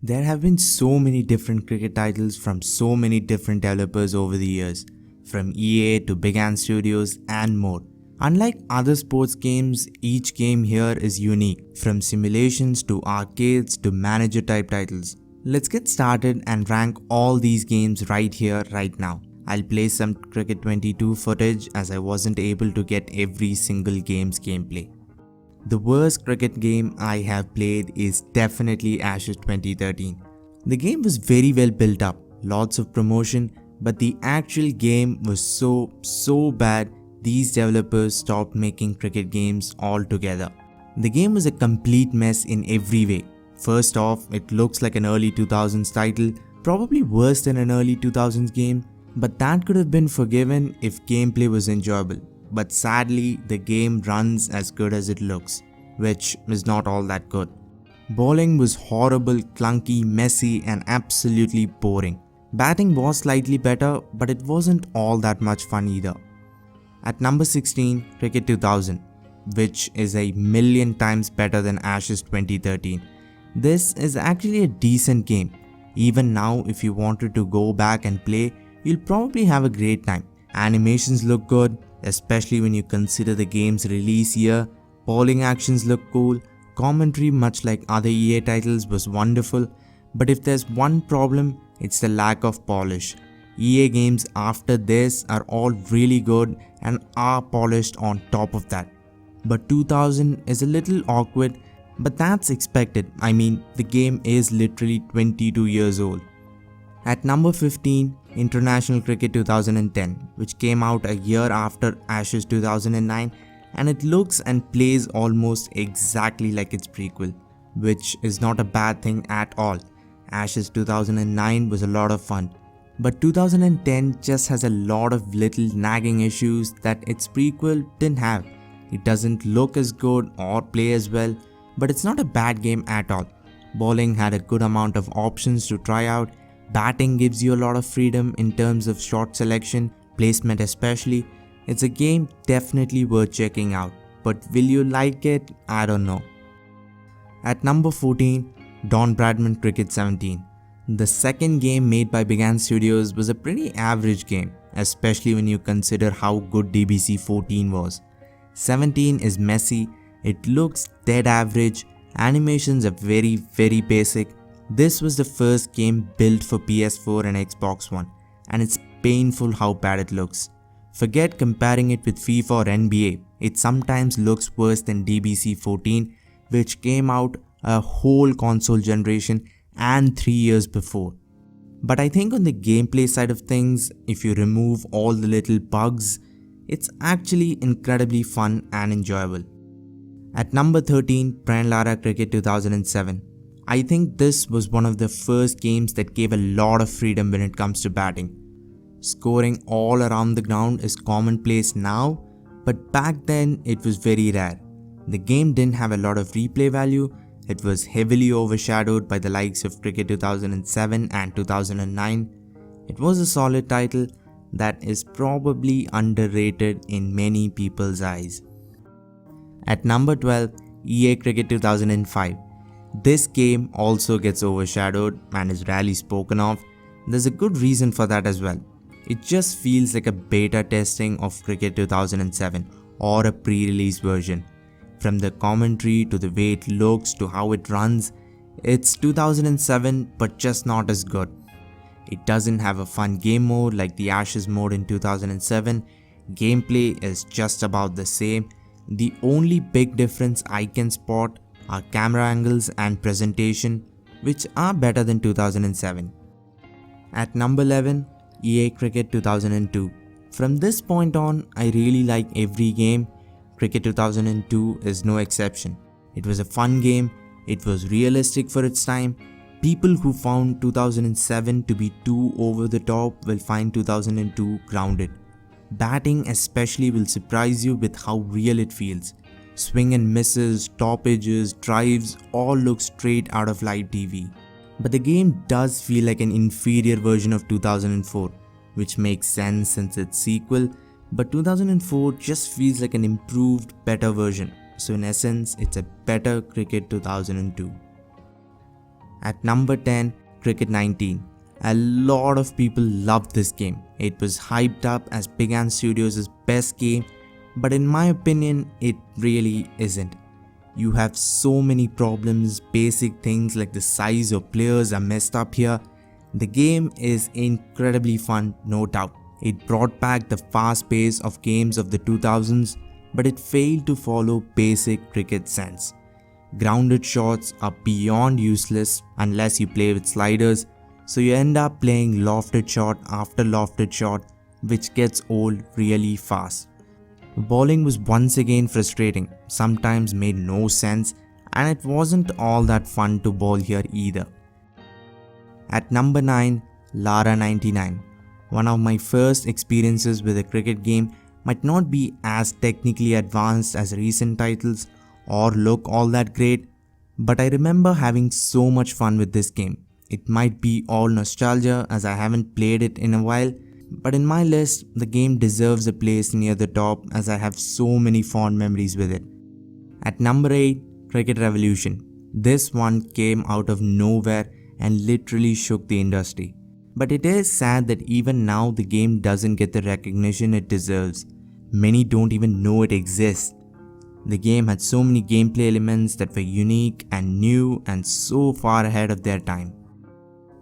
There have been so many different cricket titles from so many different developers over the years, from EA to Big Ant Studios and more. Unlike other sports games, each game here is unique, from simulations to arcades to manager type titles. Let's get started and rank all these games right here, right now. I'll play some Cricket 22 footage as I wasn't able to get every single game's gameplay. The worst cricket game I have played is definitely Ashes 2013. The game was very well built up, lots of promotion, but the actual game was so bad these developers stopped making cricket games altogether. The game was a complete mess in every way. First off, it looks like an early 2000s title, probably worse than an early 2000s game, but that could have been forgiven if gameplay was enjoyable. But sadly, the game runs as good as it looks, which is not all that good. Bowling was horrible, clunky, messy and absolutely boring. Batting was slightly better, but it wasn't all that much fun either. At number 16, Cricket 2000, which is a million times better than Ashes 2013. This is actually a decent game. Even now, if you wanted to go back and play, you'll probably have a great time. Animations look good, especially when you consider the game's release year. Bowling actions look cool, commentary much like other EA titles was wonderful, but if there's one problem, it's the lack of polish. EA games after this are all really good and are polished on top of that. But 2000 is a little awkward, but that's expected. I mean, the game is literally 22 years old. At number 15, International Cricket 2010, which came out a year after Ashes 2009, and it looks and plays almost exactly like its prequel, which is not a bad thing at all. Ashes 2009 was a lot of fun, but 2010 just has a lot of little nagging issues that its prequel didn't have. It doesn't look as good or play as well, but it's not a bad game at all. Bowling had a good amount of options to try out. Batting gives you a lot of freedom in terms of shot selection, placement especially. It's a game definitely worth checking out, but will you like it? I don't know. At number 14, BRADMAN Cricket 17. The second game made by Big Ant Studios was a pretty average game, especially when you consider how good DBC 14 was. 17 is messy, it looks dead average, animations are very basic. This was the first game built for PS4 and Xbox One, and it's painful how bad it looks. Forget comparing it with FIFA or NBA, it sometimes looks worse than DBC 14, which came out a whole console generation and 3 years before. But I think on the gameplay side of things, if you remove all the little bugs, it's actually incredibly fun and enjoyable. At number 13, LARA Cricket 2007. I think this was one of the first games that gave a lot of freedom when it comes to batting. Scoring all around the ground is commonplace now, but back then it was very rare. The game didn't have a lot of replay value, it was heavily overshadowed by the likes of Cricket 2007 and 2009. It was a solid title that is probably underrated in many people's eyes. At number 12, EA Cricket 2005. This game also gets overshadowed and is rarely spoken of. There's a good reason for that as well. It just feels like a beta testing of Cricket 2007 or a pre-release version. From the commentary to the way it looks to how it runs, it's 2007 but just not as good. It doesn't have a fun game mode like the Ashes mode in 2007. Gameplay is just about the same. The only big difference I can spot are camera angles and presentation, which are better than 2007. At number 11, EA Cricket 2002. From this point on, I really like every game. Cricket 2002 is no exception. It was a fun game, it was realistic for its time. People who found 2007 to be too over the top will find 2002 grounded. Batting especially will surprise you with how real it feels. Swing and misses, stoppages, drives all look straight out of live TV. But the game does feel like an inferior version of 2004, which makes sense since it's sequel, but 2004 just feels like an improved, better version. So in essence, it's a better Cricket 2002. At number 10, Cricket 19. A lot of people loved this game. It was hyped up as Big Ant Studios' best game, but in my opinion, it really isn't. You have so many problems, basic things like the size of players are messed up here. The game is incredibly fun, no doubt. It brought back the fast pace of games of the 2000s, but it failed to follow basic cricket sense. Grounded shots are beyond useless unless you play with sliders, so you end up playing lofted shot after lofted shot, which gets old really fast. Bowling was once again frustrating, sometimes made no sense, and it wasn't all that fun to bowl here either. At number 9, LARA 99. One of my first experiences with a cricket game might not be as technically advanced as recent titles or look all that great, but I remember having so much fun with this game. It might be all nostalgia as I haven't played it in a while, but in my list, the game deserves a place near the top as I have so many fond memories with it. At number 8, Cricket Revolution. This one came out of nowhere and literally shook the industry. But it is sad that even now the game doesn't get the recognition it deserves. Many don't even know it exists. The game had so many gameplay elements that were unique and new and so far ahead of their time.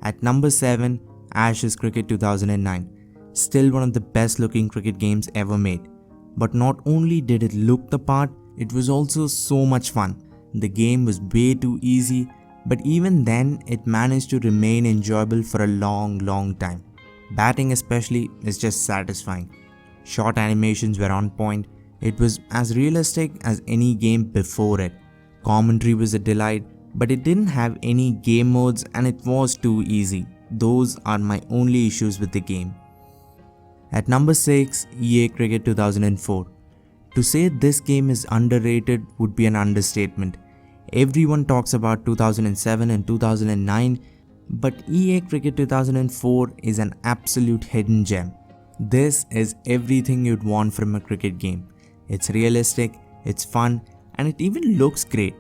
At number 7, Ashes Cricket 2009. Still one of the best looking cricket games ever made. But not only did it look the part, it was also so much fun. The game was way too easy, but even then it managed to remain enjoyable for a long time. Batting especially is just satisfying. Shot animations were on point. It was as realistic as any game before it. Commentary was a delight, but it didn't have any game modes and it was too easy. Those are my only issues with the game. At number 6, EA Cricket 2004. To say this game is underrated would be an understatement. Everyone talks about 2007 and 2009, but EA Cricket 2004 is an absolute hidden gem. This is everything you'd want from a cricket game. It's realistic, it's fun, and it even looks great.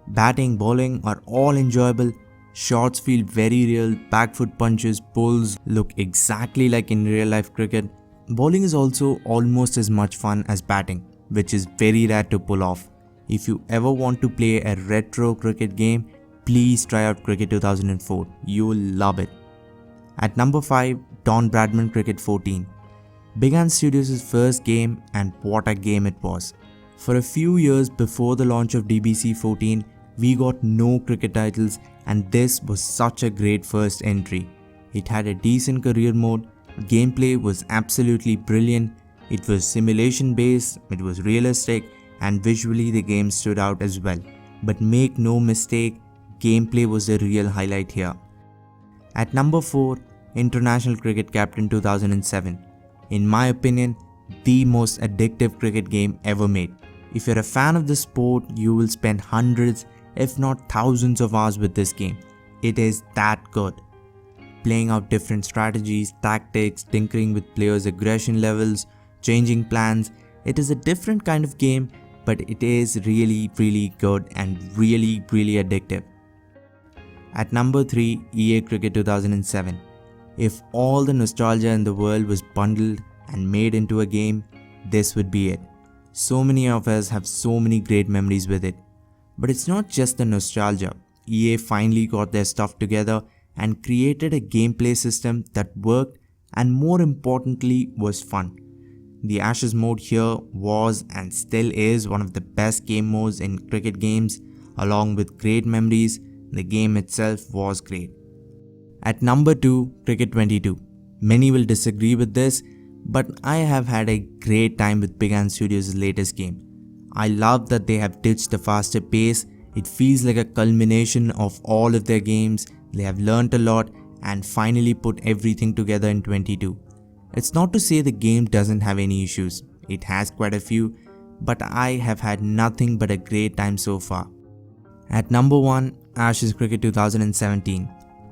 Batting, bowling are all enjoyable. Shots feel very real, back foot punches, pulls look exactly like in real life cricket. Bowling is also almost as much fun as batting, which is very rare to pull off. If you ever want to play a retro cricket game, please try out Cricket 2004. You'll love it. At number 5, Don Bradman Cricket 14. Big Ant Studios' first game, and what a game it was. For a few years before the launch of DBC 14, we got no cricket titles and this was such a great first entry. It had a decent career mode, gameplay was absolutely brilliant, it was simulation based, it was realistic, and visually the game stood out as well. But make no mistake, gameplay was the real highlight here. At number 4, International Cricket Captain 2007. In my opinion, the most addictive cricket game ever made. If you're a fan of the sport, you will spend hundreds, if not thousands of hours with this game. It is that good. Playing out different strategies, tactics, tinkering with players' aggression levels, changing plans. It is a different kind of game, but it is really good and really addictive. At number 3, EA Cricket 2007. If all the nostalgia in the world was bundled and made into a game, this would be it. So many of us have so many great memories with it. But it's not just the nostalgia. EA finally got their stuff together and created a gameplay system that worked and more importantly was fun. The Ashes mode here was and still is one of the best game modes in cricket games. Along with great memories, the game itself was great. At number 2, Cricket 22. Many will disagree with this, but I have had a great time with Big Ant Studios' latest game. I love that they have ditched the faster pace. It feels like a culmination of all of their games. They have learnt a lot and finally put everything together in 22. It's not to say the game doesn't have any issues. It has quite a few, but I have had nothing but a great time so far. At number 1, Ashes Cricket 2017.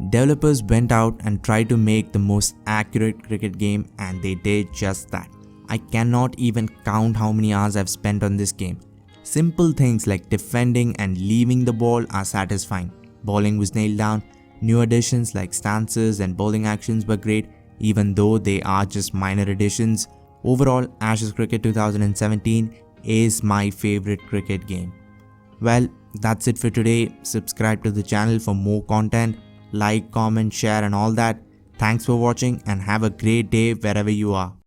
Developers went out and tried to make the most accurate cricket game and they did just that. I cannot even count how many hours I've spent on this game. Simple things like defending and leaving the ball are satisfying. bowling was nailed down. New additions like stances and bowling actions were great, even though they are just minor additions. Overall, Ashes Cricket 2017 is my favorite cricket game. Well, that's it for today. Subscribe to the channel for more content. Like, comment, share and all that. Thanks for watching and have a great day wherever you are.